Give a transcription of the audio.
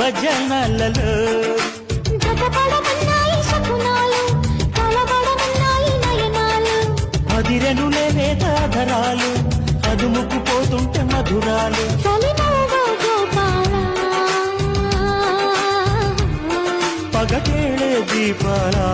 భజనలలో జతపడమన్నాయి శకునాలు, కలబడమన్నాయి నయనాలు. అదిరెనులే వేదాధరాలు, అదుముకు పోతుంటే మధురాలు. చలిమోగో గోపాల, పగటేళే దీపాలా